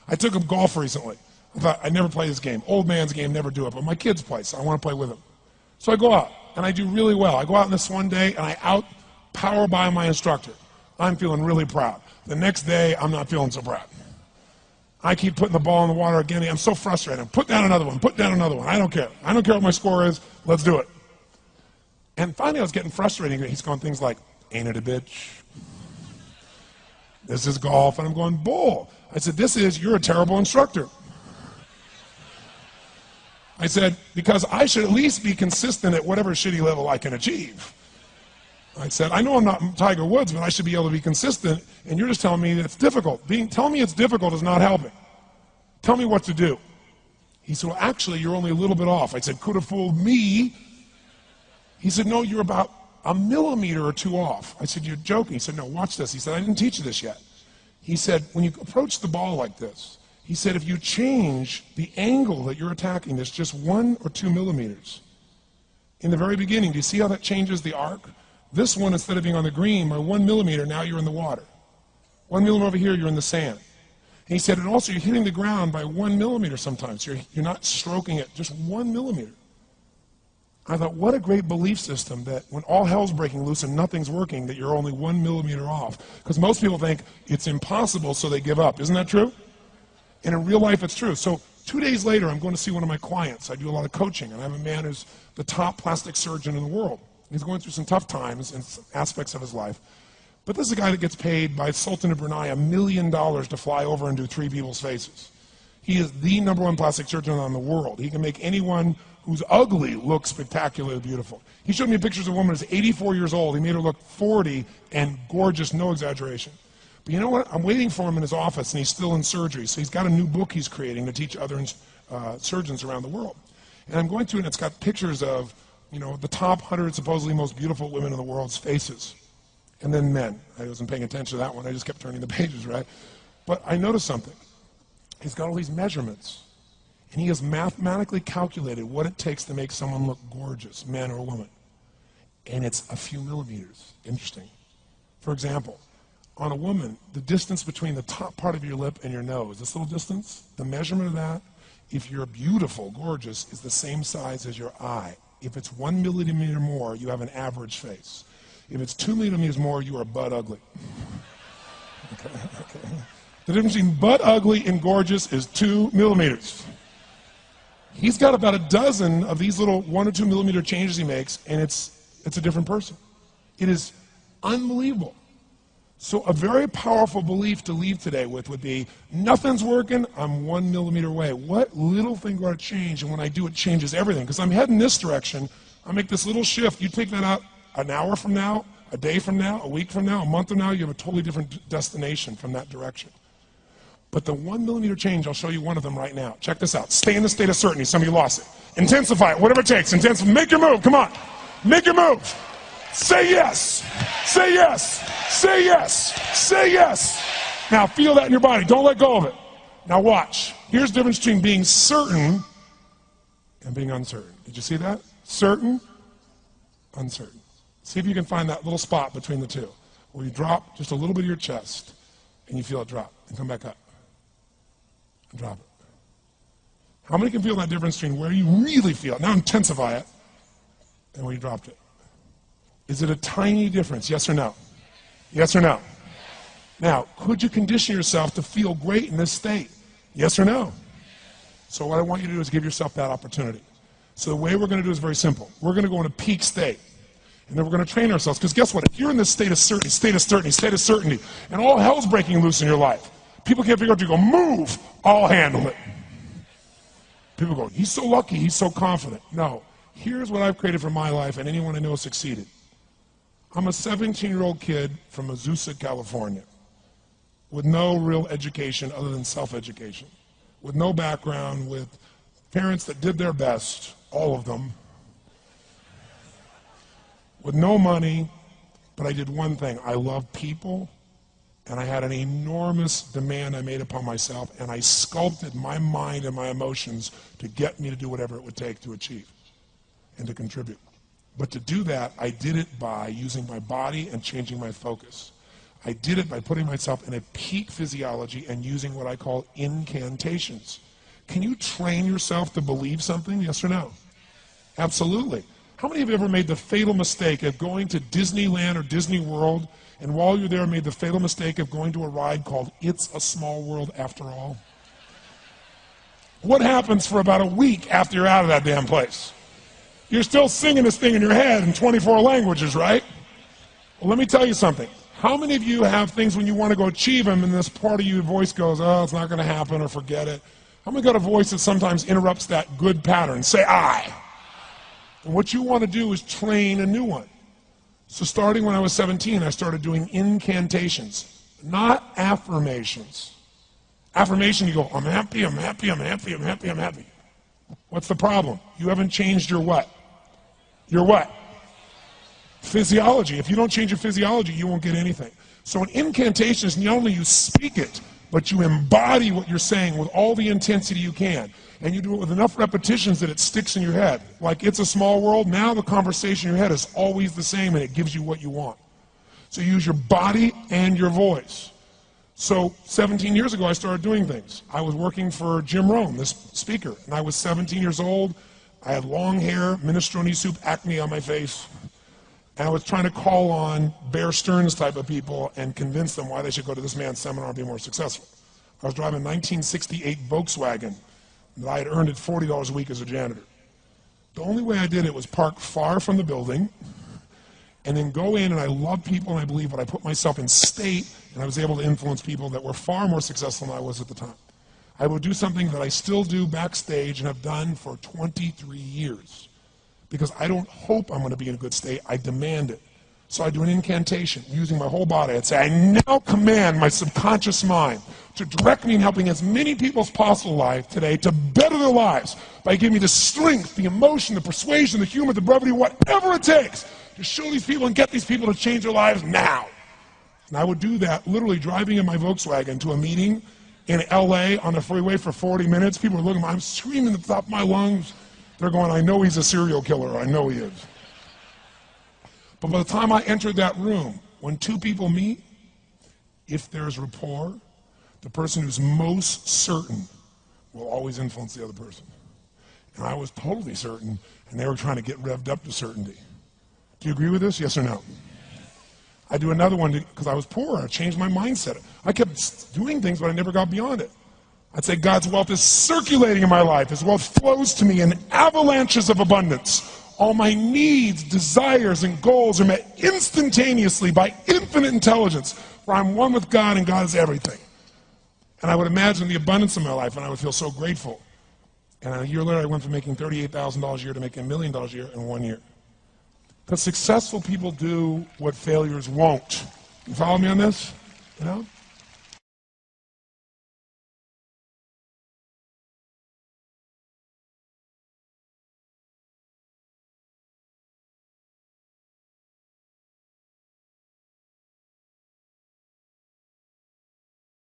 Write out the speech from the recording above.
I took him golf recently. I thought, I'd never play this game. Old man's game, never do it, but my kids play, so I want to play with them. So I go out, and I do really well. I go out on this one day, and I out-power by my instructor. I'm feeling really proud. The next day, I'm not feeling so proud. I keep putting the ball in the water again. I'm so frustrated. Put down another one. Put down another one. I don't care. I don't care what my score is. Let's do it. And finally, I was getting frustrated. He's going things like, ain't it a bitch? This is golf. And I'm going, bull. I said, you're a terrible instructor. I said, because I should at least be consistent at whatever shitty level I can achieve. I said, I know I'm not Tiger Woods, but I should be able to be consistent, and you're just telling me it's difficult. Telling me it's difficult is not helping. Tell me what to do. He said, well, actually, you're only a little bit off. I said, could have fooled me. He said, no, you're about a millimeter or two off. I said, you're joking. He said, no, watch this. He said, I didn't teach you this yet. He said, when you approach the ball like this, he said, if you change the angle that you're attacking this just 1 or 2 millimeters, in the very beginning, do you see how that changes the arc? This one, instead of being on the green, by 1 millimeter, now you're in the water. 1 millimeter over here, you're in the sand. And he said, and also you're hitting the ground by 1 millimeter sometimes. You're not stroking it, just 1 millimeter. I thought, what a great belief system that when all hell's breaking loose and nothing's working, that you're only 1 millimeter off. Because most people think it's impossible, so they give up. Isn't that true? And in real life, it's true. So 2 days later, I'm going to see one of my clients. I do a lot of coaching, and I have a man who's the top plastic surgeon in the world. He's going through some tough times in aspects of his life. But this is a guy that gets paid by Sultan of Brunei $1 million to fly over and do 3 people's faces. He is the #1 plastic surgeon in the world. He can make anyone who's ugly look spectacularly beautiful. He showed me pictures of a woman who's 84 years old. He made her look 40 and gorgeous, no exaggeration. But you know what? I'm waiting for him in his office, and he's still in surgery. So he's got a new book he's creating to teach other surgeons around the world. And I'm going through, and it's got pictures of the top 100 supposedly most beautiful women in the world's faces. And then men. I wasn't paying attention to that one. I just kept turning the pages, right? But I noticed something. He's got all these measurements. And he has mathematically calculated what it takes to make someone look gorgeous, man or woman. And it's a few millimeters. Interesting. For example, on a woman, the distance between the top part of your lip and your nose, this little distance, the measurement of that, if you're beautiful, gorgeous, is the same size as your eye. If it's 1 millimeter more, you have an average face. If it's 2 millimeters more, you are butt ugly. Okay. The difference between butt ugly and gorgeous is 2 millimeters. He's got about a dozen of these little 1 or 2 millimeter changes he makes, and it's a different person. It is unbelievable. So a very powerful belief to leave today with would be, nothing's working, I'm 1 millimeter away. What little thing do I change? And when I do, it changes everything. Because I'm heading this direction, I make this little shift. You take that out an hour from now, a day from now, a week from now, a month from now, you have a totally different destination from that direction. But the 1 millimeter change, I'll show you one of them right now. Check this out. Stay in the state of certainty. Some of you lost it. Intensify it, whatever it takes. Make your move, come on. Make your move. Say yes. Say yes. Say yes. Say yes. Now feel that in your body. Don't let go of it. Now watch. Here's the difference between being certain and being uncertain. Did you see that? Certain, uncertain. See if you can find that little spot between the two, where you drop just a little bit of your chest and you feel it drop and come back up and drop it. How many can feel that difference between where you really feel it? Now intensify it and where you dropped it. Is it a tiny difference? Yes or no? Yes or no? Now, could you condition yourself to feel great in this state? Yes or no? So what I want you to do is give yourself that opportunity. So the way we're going to do is very simple. We're going to go in a peak state. And then we're going to train ourselves. Because guess what? If you're in this state of certainty, and all hell's breaking loose in your life, people can't figure out, you go, move, I'll handle it. People go, he's so lucky, he's so confident. No. Here's what I've created for my life, and anyone I know has succeeded. I'm a 17-year-old kid from Azusa, California, with no real education other than self-education, with no background, with parents that did their best, all of them, with no money, but I did one thing. I loved people, and I had an enormous demand I made upon myself, and I sculpted my mind and my emotions to get me to do whatever it would take to achieve and to contribute. But to do that, I did it by using my body and changing my focus. I did it by putting myself in a peak physiology and using what I call incantations. Can you train yourself to believe something? Yes or no? Absolutely. How many of you ever made the fatal mistake of going to Disneyland or Disney World, and while you're there made the fatal mistake of going to a ride called It's a Small World After All? What happens for about a week after you're out of that damn place? You're still singing this thing in your head in 24 languages, right? Well, let me tell you something. How many of you have things when you want to go achieve them and this part of your voice goes, oh, it's not going to happen, or forget it? How many got a voice that sometimes interrupts that good pattern? Say I. And what you want to do is train a new one. So starting when I was 17, I started doing incantations, not affirmations. Affirmation, you go, I'm happy, I'm happy, I'm happy, I'm happy, I'm happy. What's the problem? You haven't changed your what? Your what? Physiology. If you don't change your physiology, you won't get anything. So an incantation is not only you speak it, but you embody what you're saying with all the intensity you can. And you do it with enough repetitions that it sticks in your head. Like It's a Small World, now the conversation in your head is always the same and it gives you what you want. So you use your body and your voice. So 17 years ago, I started doing things. I was working for Jim Rohn, this speaker, and I was 17 years old. I had long hair, minestrone soup, acne on my face. And I was trying to call on Bear Stearns type of people and convince them why they should go to this man's seminar and be more successful. I was driving a 1968 Volkswagen that I had earned at $40 a week as a janitor. The only way I did it was park far from the building and then go in, and I love people and I believe, but I put myself in state, and I was able to influence people that were far more successful than I was at the time. I would do something that I still do backstage and have done for 23 years. Because I don't hope I'm going to be in a good state, I demand it. So I do an incantation using my whole body. I'd say, I now command my subconscious mind to direct me in helping as many people as possible alive today to better their lives by giving me the strength, the emotion, the persuasion, the humor, the brevity, whatever it takes to show these people and get these people to change their lives now. And I would do that literally driving in my Volkswagen to a meeting in LA on the freeway for 40 minutes. People are looking at me, I'm screaming at the top of my lungs. They're going, I know he's a serial killer. I know he is. But by the time I entered that room, when two people meet, if there's rapport, the person who's most certain will always influence the other person. And I was totally certain, and they were trying to get revved up to certainty. Do you agree with this? Yes or no? I do another one because I was poor. I changed my mindset. I kept doing things, but I never got beyond it. I'd say God's wealth is circulating in my life. His wealth flows to me in avalanches of abundance. All my needs, desires, and goals are met instantaneously by infinite intelligence, for I'm one with God and God is everything. And I would imagine the abundance of my life, and I would feel so grateful. And a year later, I went from making $38,000 a year to making $1 million a year in 1 year. Because successful people do what failures won't. You follow me on this? You know?